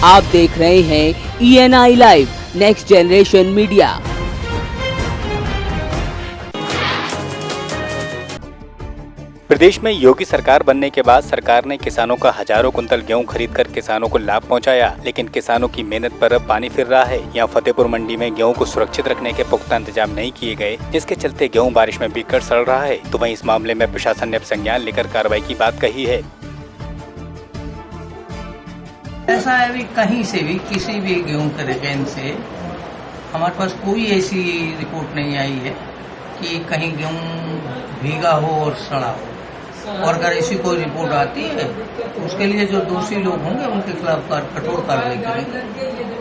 आप देख रहे हैं ENI live next generation media. प्रदेश में योगी सरकार बनने के बाद सरकार ने किसानों का हजारों कुंतल गेहूं खरीदकर किसानों को लाभ पहुंचाया, लेकिन किसानों की मेहनत पर अब पानी फिर रहा है। यहाँ फतेहपुर मंडी में गेहूं को सुरक्षित रखने के पुख्ता इंतजाम नहीं किए गए, जिसके चलते गेहूं बारिश में भीगकर सड़ रहा है। तो वहीं इस मामले में प्रशासन ने अब संज्ञान लेकर कार्रवाई की बात कही है। ऐसा है भी कहीं से भी किसी भी गेहूं के रिकैन से हमारे पास कोई ऐसी रिपोर्ट नहीं आई है कि कहीं गेहूं भीगा हो और सड़ा हो। और अगर ऐसी कोई रिपोर्ट आती है तो उसके लिए जो दोषी लोग होंगे उनके खिलाफ कठोर कार्रवाई करेंगे।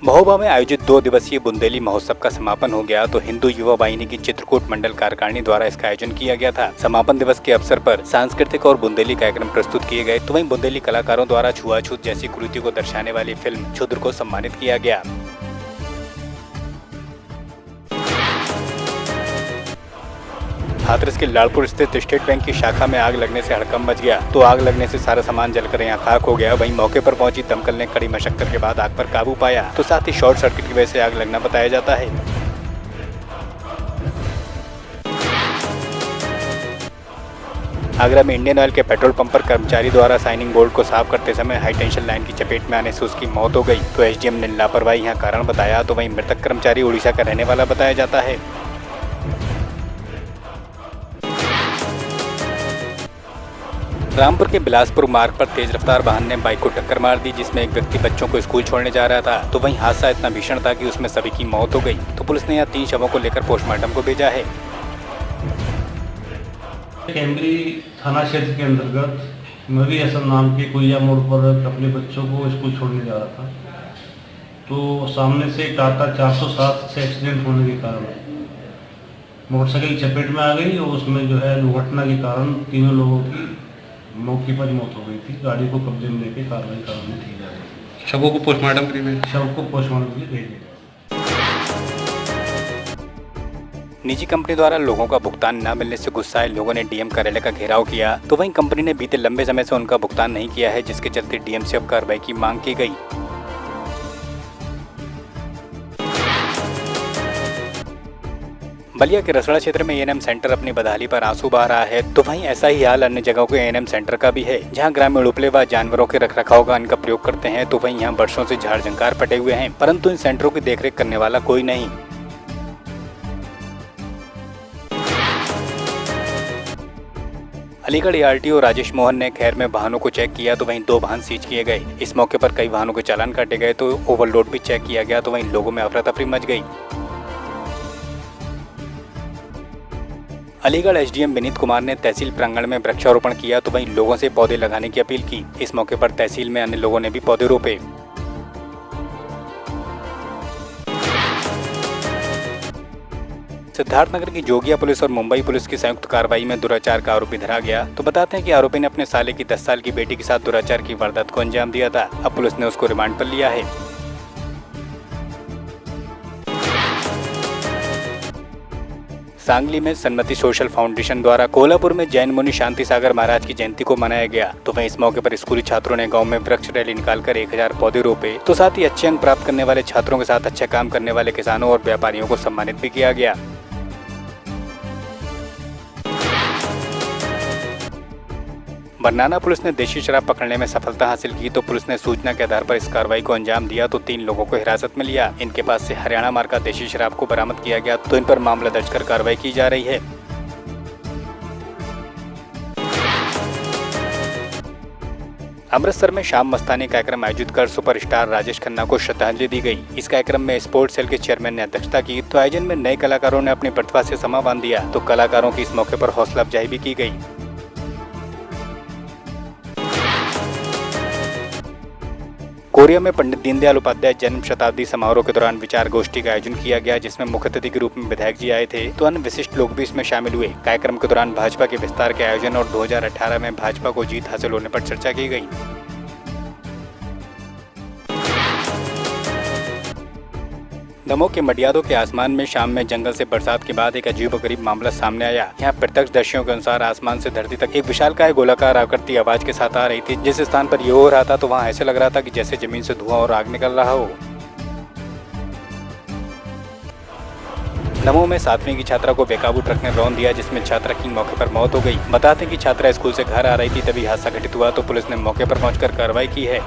महोबा में आयोजित 2 दिवसीय बुंदेली महोत्सव का समापन हो गया तो हिंदू युवा वाहिनी की चित्रकूट मंडल कार्यकारिणी द्वारा इसका आयोजन किया गया था। समापन दिवस के अवसर पर सांस्कृतिक और बुंदेली कार्यक्रम प्रस्तुत किए गए। तो वहीं बुंदेली कलाकारों द्वारा छुआछूत जैसी कुरीति को दर्शाने वाली फिल्म क्षुद्र को सम्मानित किया गया। हाथरस के लालपुर स्थित स्टेट बैंक की शाखा में आग लगने से हड़कंप मच गया। तो आग लगने से सारा सामान जलकर यहाँ खाक हो गया। वहीं मौके पर पहुंची दमकल ने कड़ी मशक्कत के बाद आग पर काबू पाया। तो साथ ही शॉर्ट सर्किट की वजह से आग लगना बताया जाता है। आगरा में इंडियन ऑयल के पेट्रोल पंप पर कर्मचारी द्वारा साइनिंग बोर्ड को साफ करते समय हाई टेंशन लाइन की चपेट में आने से उसकी मौत हो गई। तो SDM ने लापरवाही यहाँ कारण बताया। तो वहीं मृतक कर्मचारी उड़ीसा का रहने वाला बताया जाता है। रामपुर के बिलासपुर मार्ग पर तेज रफ्तार वाहन ने बाइक को टक्कर मार दी, जिसमें एक व्यक्ति बच्चों को स्कूल छोड़ने जा रहा था। तो वहीं हादसा इतना भीषण था कि उसमें सभी की मौत हो गई। तो पुलिस ने यहाँ 3 शवों को लेकर पोस्टमार्टम को भेजा है। कैमरी थाना क्षेत्र के अंतर्गत मरी हसन नाम के कुइया मोड़ पर अपने बच्चों को स्कूल छोड़ने जा रहा था। तो सामने से टाटा 407 से एक्सीडेंट होने के कारण मोटरसाइकिल चपेट में आ गई और उसमें जो है दुर्घटना के कारण तीनों लोगों की मौके पर मौत हो गई थी। गाड़ी को कब्जे में लेकर कार्रवाई कराने की जा रही है। शवों को पोस्टमार्टम के लिए भेजे। निजी कंपनी द्वारा लोगों का भुगतान न मिलने से गुस्साए लोगों ने DM कार्यालय का घेराव किया। तो वहीं कंपनी ने बीते लंबे समय से उनका भुगतान नहीं किया है, जिसके चलते DM से अब कार्रवाई की मांग की गई। बलिया के रसड़ा क्षेत्र में A&M सेंटर अपनी बदहाली पर आंसू बहा रहा है। तो वहीं ऐसा ही हाल अन्य जगहों के A&M सेंटर का भी है, जहां ग्रामीण उपले व जानवरों के रखरखाव का इनका प्रयोग करते हैं। तो वहीं यहां वर्षों से झाड़ झंकार पटे हुए हैं, परंतु इन सेंटरों की देखरेख करने वाला कोई नहीं। अलीगढ़ ARTO राजेश मोहन ने खैर में वाहनों को चेक किया। तो वहीं 2 वाहन सीज किए गए। इस मौके पर कई वाहनों के चालान काटे गए। तो ओवरलोड भी चेक किया गया। तो वहीं लोगों में अफरा तफरी मच गई। अलीगढ़ SDM विनीत कुमार ने तहसील प्रांगण में वृक्षारोपण किया। तो वहीं लोगों से पौधे लगाने की अपील की। इस मौके पर तहसील में अन्य लोगों ने भी पौधे रोपे। सिद्धार्थनगर की जोगिया पुलिस और मुंबई पुलिस की संयुक्त कार्रवाई में दुराचार का आरोपी धरा गया। तो बताते हैं कि आरोपी ने अपने साले की 10 साल की बेटी के साथ दुराचार की वारदात को अंजाम दिया था। अब पुलिस ने उसको रिमांड पर लिया है। सांगली में सन्मति सोशल फाउंडेशन द्वारा कोल्हापुर में जैन मुनि शांति सागर महाराज की जयंती को मनाया गया। तो वहीं इस मौके पर स्कूली छात्रों ने गांव में वृक्ष रैली निकालकर 1000 पौधे रोपे। तो साथ ही अच्छे अंक प्राप्त करने वाले छात्रों के साथ अच्छा काम करने वाले किसानों और व्यापारियों को सम्मानित भी किया गया। बरनाना पुलिस ने देशी शराब पकड़ने में सफलता हासिल की। तो पुलिस ने सूचना के आधार पर इस कार्रवाई को अंजाम दिया। तो 3 लोगों को हिरासत में लिया। इनके पास से हरियाणा मार्का देशी शराब को बरामद किया गया। तो इन पर मामला दर्ज कर कार्रवाई की जा रही है। अमृतसर में शाम मस्तानी कार्यक्रम आयोजित कर सुपरस्टार राजेश खन्ना को श्रद्धांजलि दी गई। इस कार्यक्रम में स्पोर्ट्स सेल के चेयरमैन ने अध्यक्षता की। तो आयोजन में नए कलाकारों ने अपनी प्रतिभा से समा बांध दिया। तो कलाकारों की इस मौके पर हौसला अफजाई भी की गई। कोरिया में पंडित दीनदयाल उपाध्याय जन्म शताब्दी समारोह के दौरान विचार गोष्ठी का आयोजन किया गया, जिसमें मुख्य अतिथि के रूप में विधायक जी आए थे। तो अन्य विशिष्ट लोग भी इसमें शामिल हुए। कार्यक्रम के दौरान भाजपा के विस्तार के आयोजन और 2018 में भाजपा को जीत हासिल होने पर चर्चा की गई। दमोह के मडियादों के आसमान में शाम में जंगल से बरसात के बाद एक अजीबोगरीब मामला सामने आया। यहाँ प्रत्यक्षदर्शियों के अनुसार आसमान से धरती तक एक विशालकाय गोलाकार आकृति आवाज के साथ आ रही थी। जिस स्थान पर ये हो रहा था तो वहाँ ऐसे लग रहा था कि जैसे जमीन से धुआं और आग निकल रहा हो। दमोह में 7वीं की छात्रा को बेकाबू ट्रक ने रौंद दिया, जिसमें छात्रा की मौके पर मौत हो गई। बताते कि छात्रा स्कूल से घर आ रही थी, तभी हादसा घटित हुआ तो पुलिस ने मौके पर पहुंचकर कार्रवाई की है।